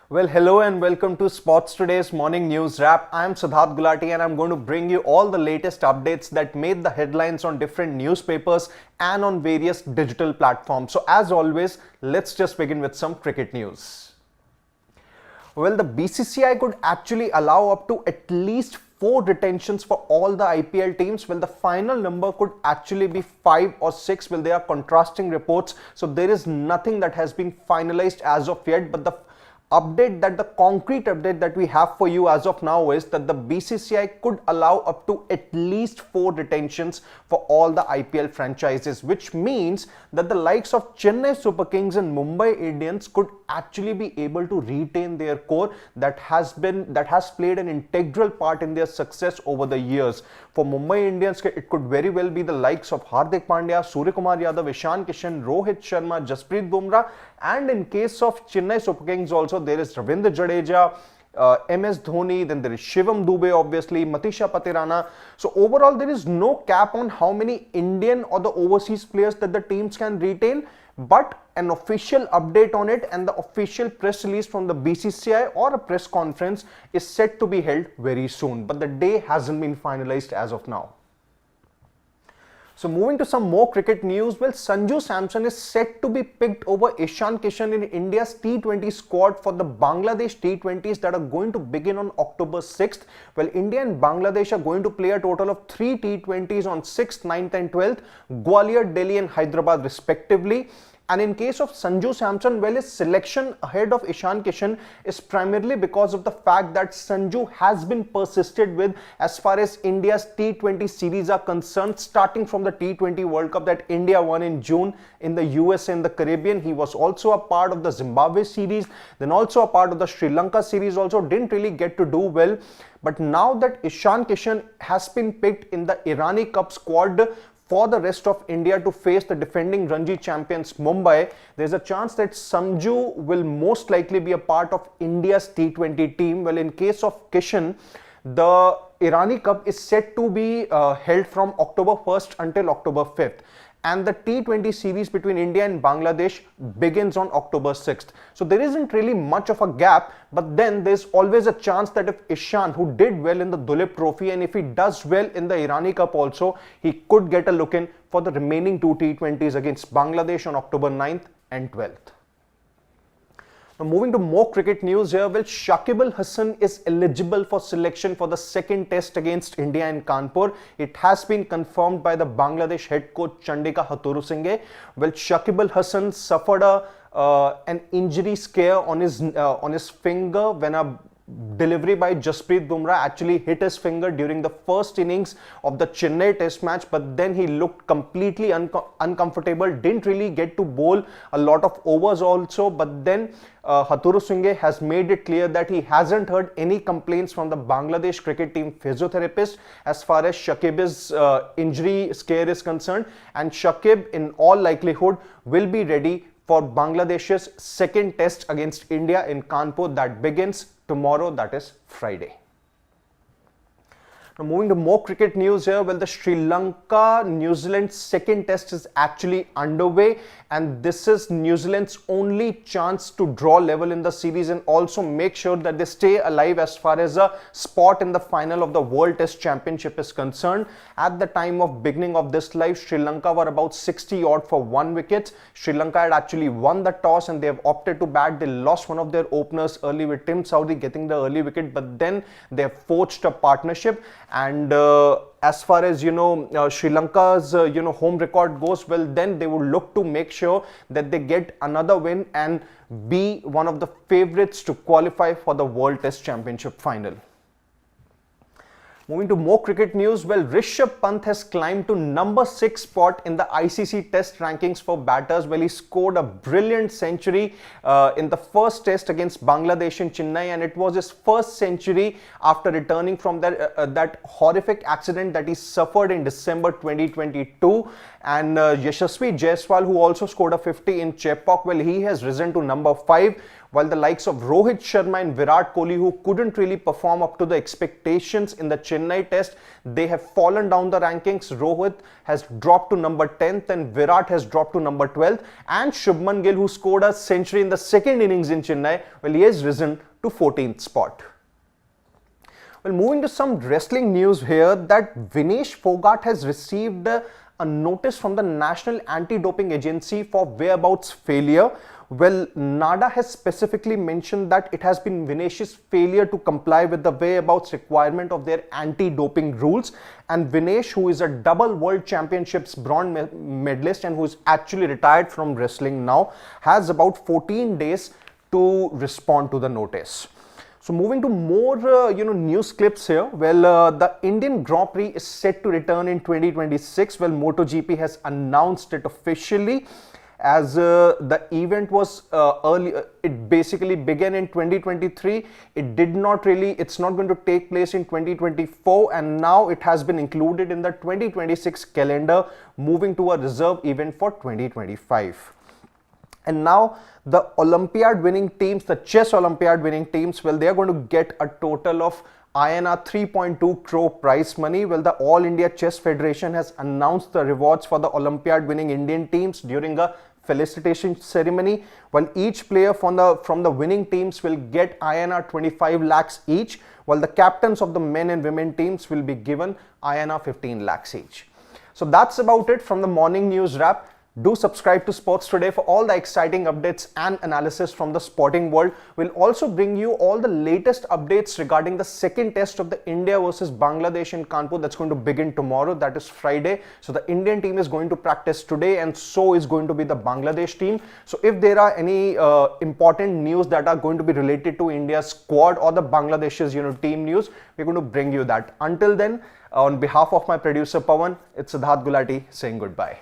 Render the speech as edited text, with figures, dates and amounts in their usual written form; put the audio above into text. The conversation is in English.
Well, hello and welcome to Sports Today's Morning News Wrap. I am Siddharth Gulati and I'm going to bring you all the latest updates that made the headlines on different newspapers and on various digital platforms. So as always, let's just begin with some cricket news. Well, the BCCI could actually allow up to at least 4 retentions for all the IPL teams. Well, the final number could actually be 5 or 6. Well, there are contrasting reports. So there is nothing that has been finalized as of yet, but the concrete update that we have for you as of now is that the BCCI could allow up to at least 4 retentions for all the IPL franchises, which means that the likes of Chennai Super Kings and Mumbai Indians could actually be able to retain their core that has played an integral part in their success over the years. For Mumbai Indians, it could very well be the likes of Hardik Pandya, Suryakumar Yadav, Ishan Kishan, Rohit Sharma, Jasprit Bumrah, and in case of Chennai Super Kings also there is Ravindra Jadeja, MS Dhoni, then there is Shivam Dube, obviously, Matisha Patirana. So overall, there is no cap on how many Indian or the overseas players that the teams can retain, but an official update on it and the official press release from the BCCI or a press conference is set to be held very soon, but the day hasn't been finalized as of now. So moving to some more cricket news, well, Sanju Samson is set to be picked over Ishan Kishan in India's T20 squad for the Bangladesh T20s that are going to begin on October 6th. Well, India and Bangladesh are going to play a total of 3 T20s on 6th, 9th and 12th, Gwalior, Delhi and Hyderabad respectively. And in case of Sanju Samson, well, his selection ahead of Ishan Kishan is primarily because of the fact that Sanju has been persisted with as far as India's T20 series are concerned, starting from the T20 World Cup that India won in June in the US and the Caribbean. He was also a part of the Zimbabwe series, then also a part of the Sri Lanka series also, didn't really get to do well. But now that Ishan Kishan has been picked in the Irani Cup squad for the rest of India to face the defending Ranji champions Mumbai, there's a chance that Sanju will most likely be a part of India's T20 team. Well, in case of Kishan, the Irani Cup is set to be held from October 1st until October 5th. And the T20 series between India and Bangladesh begins on October 6th. So there isn't really much of a gap, but then there's always a chance that if Ishan, who did well in the Dulip Trophy, and if he does well in the Irani Cup also, he could get a look in for the remaining 2 T20s against Bangladesh on October 9th and 12th. Now moving to more cricket news here, well, Shakib Hassans is eligible for selection for the second test against India in Kanpur. It has been confirmed by the Bangladesh head coach Chandika Hathurusinghe. Well, Shakib Hassans suffered an injury scare on his finger when a delivery by Jasprit Bumrah actually hit his finger during the first innings of the Chennai test match, but then he looked completely uncomfortable, didn't really get to bowl a lot of overs also. But then Hathurusinghe has made it clear that he hasn't heard any complaints from the Bangladesh cricket team physiotherapist as far as Shakib's injury scare is concerned, and Shakib in all likelihood will be ready for Bangladesh's second test against India in Kanpur that begins tomorrow, that is Friday. Now moving to more cricket news here, well, the Sri Lanka-New Zealand second test is actually underway, and this is New Zealand's only chance to draw level in the series and also make sure that they stay alive as far as a spot in the final of the World Test Championship is concerned. At the time of beginning of this live, Sri Lanka were about 60 odd for 1 wicket. Sri Lanka had actually won the toss and they have opted to bat. They lost one of their openers early with Tim Southee getting the early wicket, but then they have forged a partnership. And as far as Sri Lanka's home record goes, well, then they would look to make sure that they get another win and be one of the favorites to qualify for the World Test Championship final. Moving to more cricket news, well, Rishabh Pant has climbed to number 6 spot in the ICC test rankings for batters. Well, he scored a brilliant century in the first test against Bangladesh in Chennai, and it was his first century after returning from that horrific accident that he suffered in December 2022. And Yashasvi Jaiswal, who also scored a 50 in Chepauk, well, he has risen to number 5. While the likes of Rohit Sharma and Virat Kohli, who couldn't really perform up to the expectations in the Chennai test, they have fallen down the rankings. Rohit has dropped to number 10th and Virat has dropped to number 12th. And Shubman Gill, who scored a century in the second innings in Chennai, well, he has risen to 14th spot. Well, moving to some wrestling news here, that Vinesh Fogat has received a notice from the National Anti-Doping Agency for whereabouts failure. Well, NADA has specifically mentioned that it has been Vinesh's failure to comply with the whereabouts requirement of their anti-doping rules. And Vinesh, who is a double world championships bronze medalist and who is actually retired from wrestling now, has about 14 days to respond to the notice. So moving to more news clips here. Well, the Indian Grand Prix is set to return in 2026. Well, MotoGP has announced it officially, as the event was early. It basically began in 2023. It's not going to take place in 2024, and now it has been included in the 2026 calendar, moving to a reserve event for 2025. And now the Olympiad winning teams, the chess Olympiad winning teams, well, they are going to get a total of INR 3.2 crore prize money. Well, the All India Chess Federation has announced the rewards for the Olympiad winning Indian teams during a felicitation ceremony. While each player from the winning teams will get INR 25 lakhs each, while the captains of the men and women teams will be given INR 15 lakhs each. So that's about it from the morning news wrap. Do subscribe to Sports Today for all the exciting updates and analysis from the sporting world. We'll also bring you all the latest updates regarding the second test of the India versus Bangladesh in Kanpur that's going to begin tomorrow, that is Friday. So the Indian team is going to practice today, and so is going to be the Bangladesh team. So if there are any important news that are going to be related to India's squad or the Bangladesh's team news, we're going to bring you that. Until then, on behalf of my producer Pawan, it's Siddharth Gulati saying goodbye.